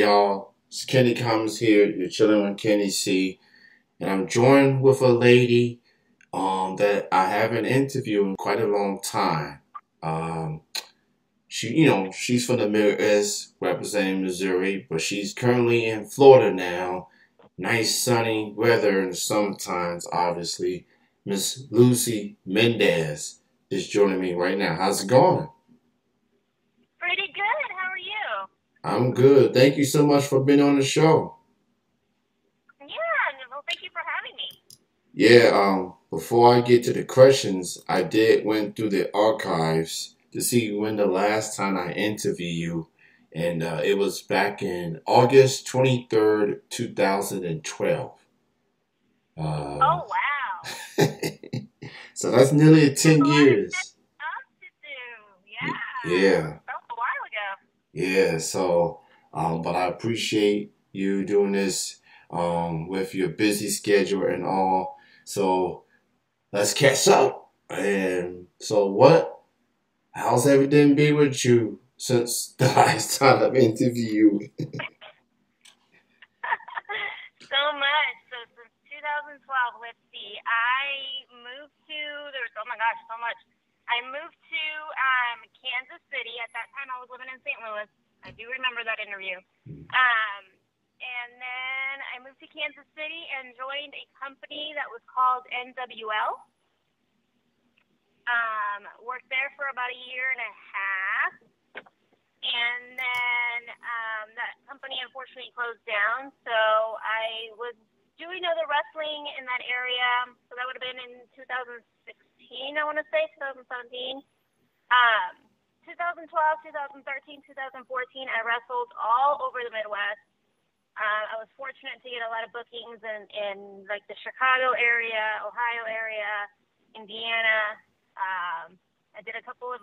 y'all? It's Kenny Comes here. You're chilling with Kenny C. And I'm joined with a lady that I haven't interviewed in quite a long time. Um, she's from the Midwest, representing Missouri, but she's currently in Florida now. Nice sunny weather in the summertimes, obviously. Miss Lucy Mendez is joining me right now. How's it going? Pretty good. How are you? I'm good. Thank you so much for being on the show. Yeah, well, thank you for having me. Yeah, before I get to the questions, I did went through the archives to see when the last time I interviewed you, and it was back in August 23rd, 2012. Uh, Oh, wow. so that's nearly There's 10 a lot of years. catching up to do. Yeah. Yeah, That was a while ago. yeah. So, but I appreciate you doing this, with your busy schedule and all. So, let's catch up. And so, how's everything been with you since the last time I've interviewed you? So much. So since 2012, let's see. I moved to, there's, oh my gosh, so much. I moved to Kansas City. At that time, I was living in St. Louis. I do remember that interview. Um, and then I moved to Kansas City and joined a company that was called NWL. Worked there for about a year and a half, and then that company unfortunately closed down. So I was doing other wrestling in that area. So that would have been in 2016, I want to say 2017, 2012, 2013, 2014. I wrestled all over the Midwest. I was fortunate to get a lot of bookings in like the Chicago area, Ohio area, Indiana. I did a couple of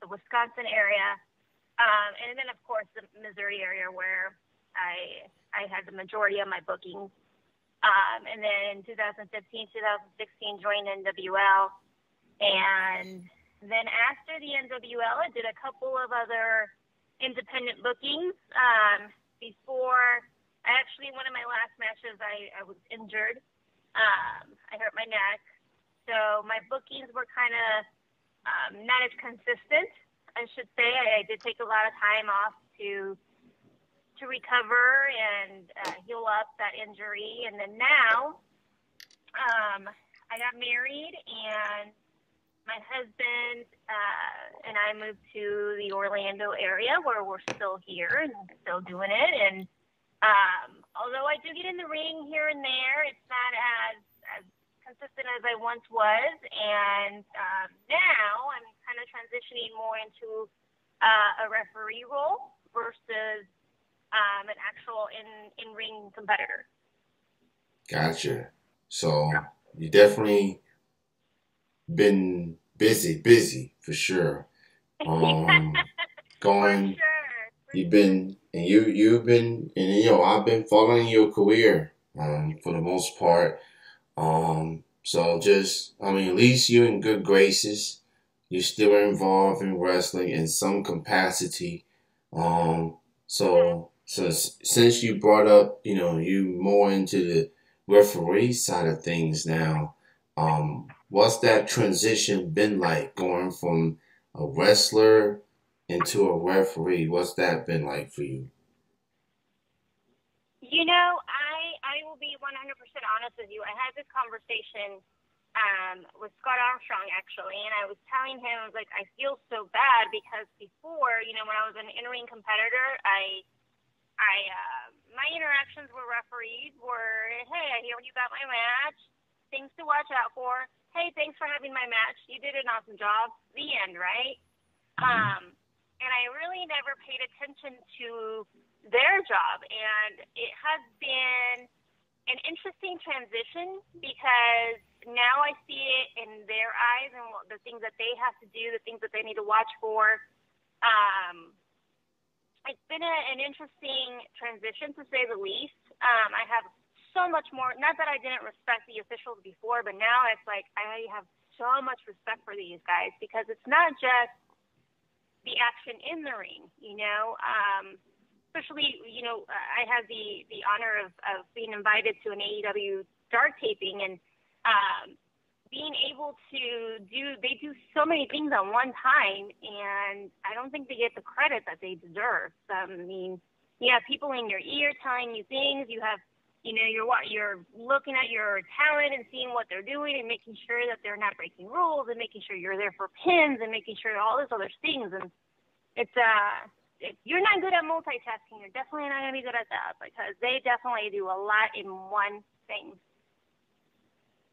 the Wisconsin area, and then of course the Missouri area where I had the majority of my bookings. And then in 2015, 2016 joined NWL, and then after the NWL, I did a couple of other independent bookings. Before I actually one of my last matches, I was injured. I hurt my neck. So my bookings were kind of not as consistent, I should say. I did take a lot of time off to recover and heal up that injury. And then now I got married, and my husband and I moved to the Orlando area where we're still here and still doing it. And although I do get in the ring here and there, it's not as consistent as I once was, and now I'm kind of transitioning more into a referee role versus an actual in ring competitor. Gotcha. So you definitely been busy for sure. Um, For going, sure, for you've sure. been, and you've been, and I've been following your career, for the most part. So just, I mean, at least you're in good graces. You're still involved in wrestling in some capacity. Um, Mm-hmm. so since you brought up, you more into the referee side of things now, what's that transition been like going from a wrestler into a referee? What's that been like for you? I will be 100% honest with you. I had this conversation with Scott Armstrong actually, and I was telling him, I was like, I feel so bad because before, when I was an in-ring competitor, my interactions with referees were, hey, I hear you got my match, things to watch out for. Hey, thanks for having my match. You did an awesome job. The end, right? Hmm. And I really never paid attention to their job. And it has been an interesting transition because now I see it in their eyes and the things that they have to do, the things that they need to watch for. Um, it's been an interesting transition to say the least. I have so much more, not that I didn't respect the officials before, but now it's like I have so much respect for these guys because it's not just the action in the ring. especially, I had the honor of being invited to an AEW Dark taping, and being able to they do so many things at one time, and I don't think they get the credit that they deserve. I mean, you have people in your ear telling you things. You have, you're looking at your talent and seeing what they're doing and making sure that they're not breaking rules and making sure you're there for pins and making sure all these other things. And it's if you're not good at multitasking, you're definitely not going to be good at that, because they definitely do a lot in one thing.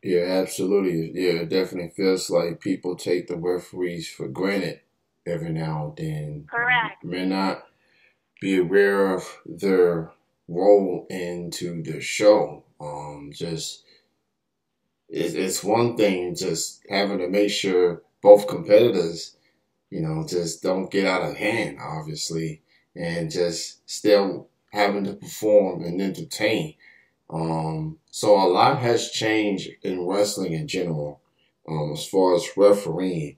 Yeah, absolutely. Yeah, it definitely feels like people take the referees for granted every now and then. Correct. May not be aware of their role into the show. Just it's one thing just having to make sure both competitors, just don't get out of hand, obviously, and just still having to perform and entertain. So a lot has changed in wrestling in general, as far as refereeing.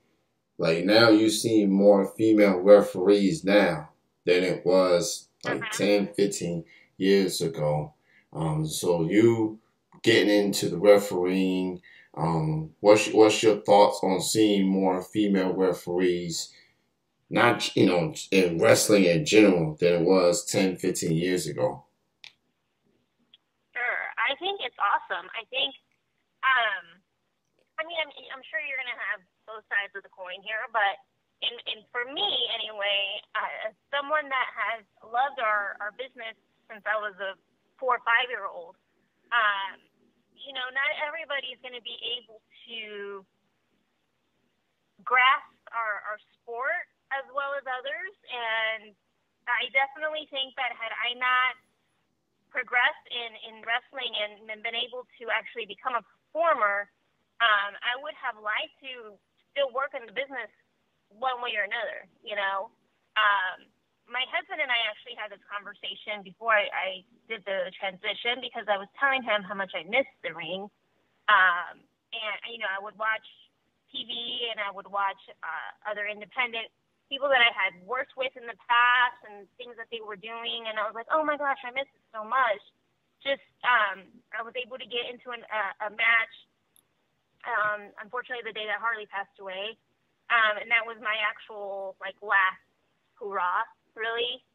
Like now you see more female referees now than it was like 10, 15 years ago. So you getting into the refereeing, what's your thoughts on seeing more female referees, not, in wrestling in general than it was 10, 15 years ago? Sure. I think it's awesome. I think, I mean, I'm sure you're going to have both sides of the coin here, but in for me anyway, as someone that has loved our business since I was a 4 or 5 year old, not everybody is going to be able to grasp our sport as well as others. And I definitely think that had I not progressed in wrestling and been able to actually become a performer, I would have liked to still work in the business one way or another. My husband and I actually had this conversation before I did the transition, because I was telling him how much I missed the ring. And I would watch TV and I would watch other independent people that I had worked with in the past and things that they were doing, and I was like, oh my gosh, I miss it so much. Just I was able to get into a match, unfortunately the day that Harley passed away, and that was my actual last hurrah, really,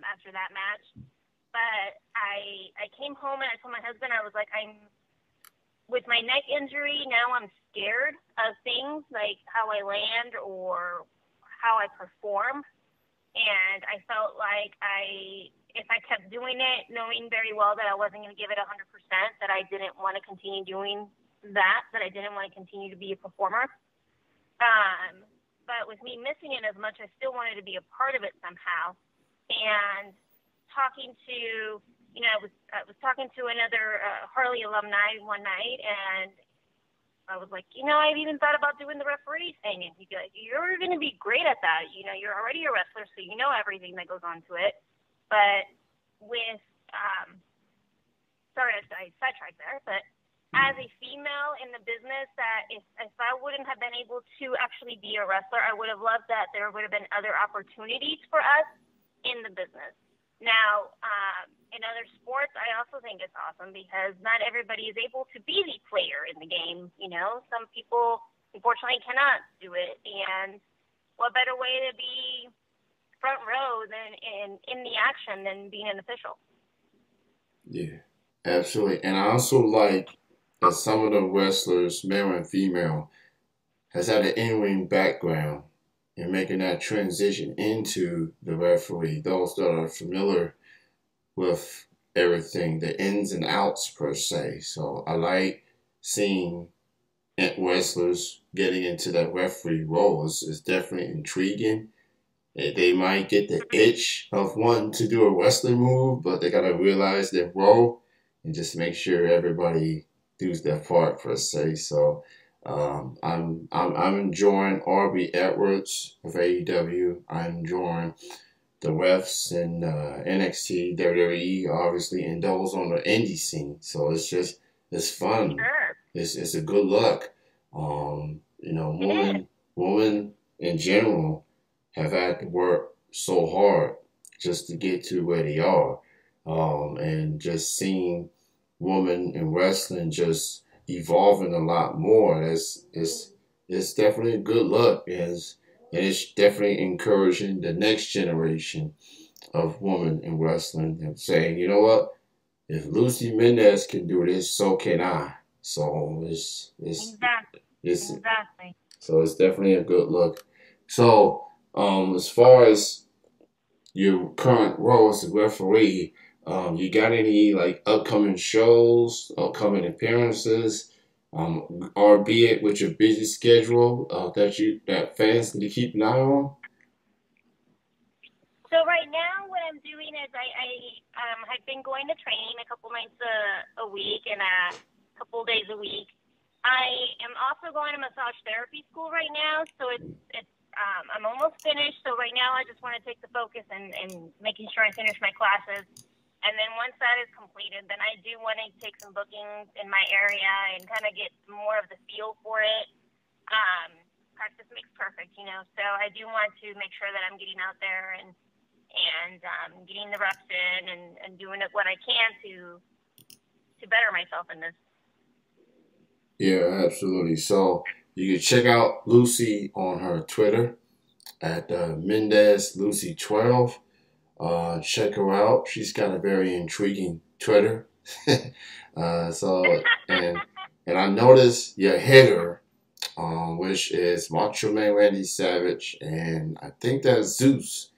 after that match. But I came home and I told my husband, I was like, with my neck injury, now I'm scared of things like how I land or how I perform. And I felt like if I kept doing it, knowing very well that I wasn't going to give it 100%, that I didn't want to continue doing that I didn't want to continue to be a performer. But with me missing it as much, I still wanted to be a part of it somehow. And talking to, I was talking to another Harley alumni one night, and I was like, I've even thought about doing the referee thing. And he'd be like, you're going to be great at that. You're already a wrestler, so you know everything that goes on to it. But with, sorry, I sidetracked there, but as a female in the business, that if I wouldn't have been able to actually be a wrestler, I would have loved that there would have been other opportunities for us in the business. Now, in other sports, I also think it's awesome because not everybody is able to be the player in the game. Some people unfortunately cannot do it, and what better way to be front row than in the action than being an official? Yeah, absolutely. And I also like that some of the wrestlers, male and female, has had an in-ring background in making that transition into the referee. Those that are familiar with everything, the ins and outs per se. So I like seeing wrestlers getting into that referee role. It's definitely intriguing. They might get the itch of wanting to do a wrestling move, but they gotta realize their role and just make sure everybody does their part per se. So I'm enjoying Aubrey Edwards of AEW. I'm enjoying the refs and NXT, WWE, obviously, and those on the indie scene. So it's fun. Sure. It's a good look. Women in general have had to work so hard just to get to where they are. And just seeing women in wrestling just evolving a lot more. It's definitely a good look. And it's definitely encouraging the next generation of women in wrestling and saying, you know what? If Lucy Mendez can do this, so can I. So Exactly. it's Exactly. so it's definitely a good look. So as far as your current role as a referee, you got any like upcoming shows, upcoming appearances, albeit with your busy schedule that fans need to keep an eye on? So right now, what I'm doing is have been going to training a couple nights a week and a couple days a week. I am also going to massage therapy school right now, so I'm almost finished. So right now, I just want to take the focus and making sure I finish my classes. And then once that is completed, then I do want to take some bookings in my area and kind of get more of the feel for it. Practice makes perfect, you know. So I do want to make sure that I'm getting out there and getting the reps in and doing what I can to better myself in this. Yeah, absolutely. So you can check out Lucy on her Twitter at Mendez Lucy 12. Check her out. She's got a very intriguing Twitter. So and I noticed your header, which is Macho Man Randy Savage, and I think that's Zeus.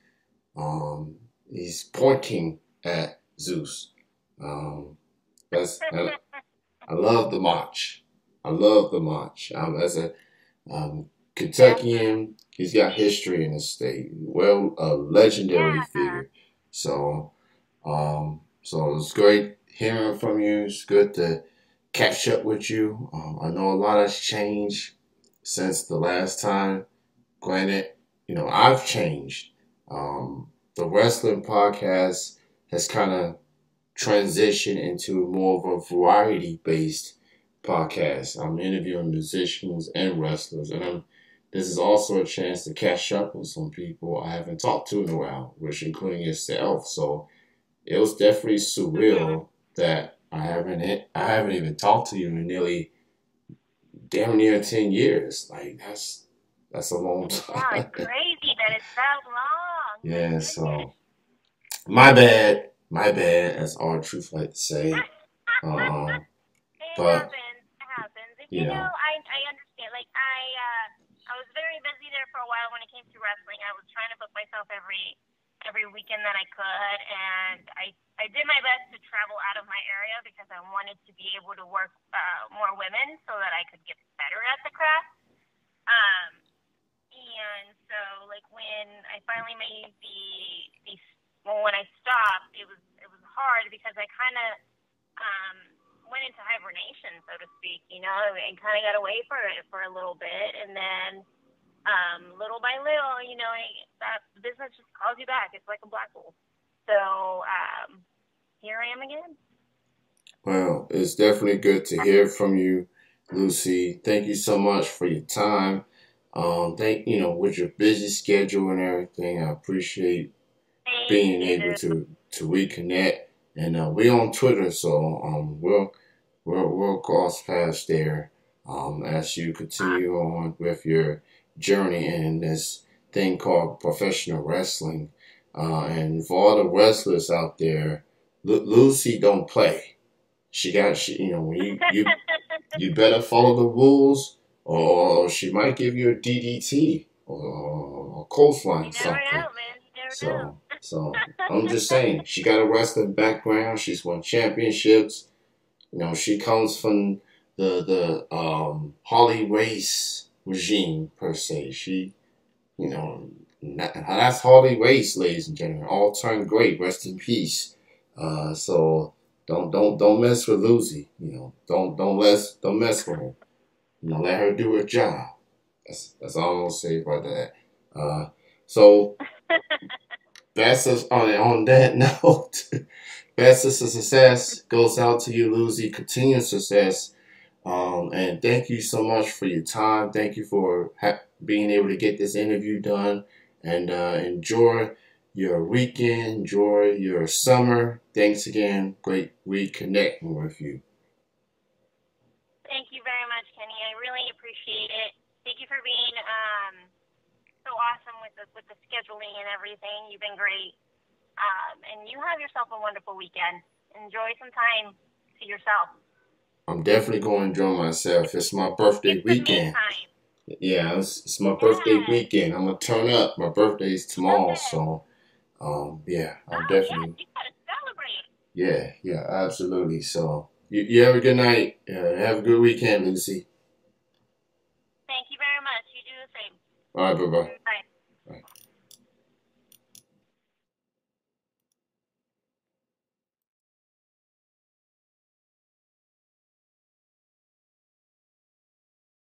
He's pointing at Zeus. I love the march. I love the march. As a Kentuckian, he's got history in the state. Well, a legendary figure. So, so it's great hearing from you. It's good to catch up with you. I know a lot has changed since the last time. Granted, I've changed. The wrestling podcast has kind of transitioned into more of a variety based podcast. I'm interviewing musicians and wrestlers, and this is also a chance to catch up with some people I haven't talked to in a while, which including yourself. So it was definitely surreal that I haven't even talked to you in nearly damn near 10 years. Like that's a long time. Wow, it's crazy that it's that long. Yeah, so my bad. My bad, as our truth like to say. It But happens. It happens. And, you know, I understand. Like I was very busy there for a while when it came to wrestling. I was trying to book myself every weekend that I could, and I did my best to travel out of my area because I wanted to be able to work more women so that I could get better at the craft. And so like when I finally made when I stopped, it was hard because I kind of went into hibernation, so to speak, and kind of got away for a little bit, and then little by little, that business just calls you back. It's like a black hole. So here I am again. Well, it's definitely good to hear from you, Lucy. Thank you so much for your time. With your busy schedule and everything, I appreciate being able to reconnect. And we're on Twitter, so we'll cross paths there as you continue on with your journey in this thing called professional wrestling. And for all the wrestlers out there, Lucy don't play. You better follow the rules, or she might give you a DDT or a clothesline something. Never know, man. You never know. So I'm just saying, she got a wrestling background. She's won championships. She comes from the Harley Race regime per se. That's Harley Race, ladies and gentlemen. All turned great. Rest in peace. So don't mess with Lucy. Don't mess with her. Let her do her job. That's all I'm gonna say about that. So that's us on that note. Best of success goes out to you, Lucy. Continued success. And thank you so much for your time. Thank you for being able to get this interview done. And enjoy your weekend. Enjoy your summer. Thanks again. Great reconnecting with you. Thank you very much, Kenny. I really appreciate it. Thank you for being so awesome with the scheduling and everything. You've been great. And you have yourself a wonderful weekend. Enjoy some time to yourself. I'm definitely going to enjoy myself. It's my birthday It's the me weekend. time. Yeah, it's my birthday Yes. weekend. I'm gonna turn up. My birthday's tomorrow, Okay. so yeah, I'm Oh, definitely. yes, you gotta celebrate. Yeah, absolutely. So you have a good night. Have a good weekend, Lucy. Thank you very much. You do the same. All right, bye bye.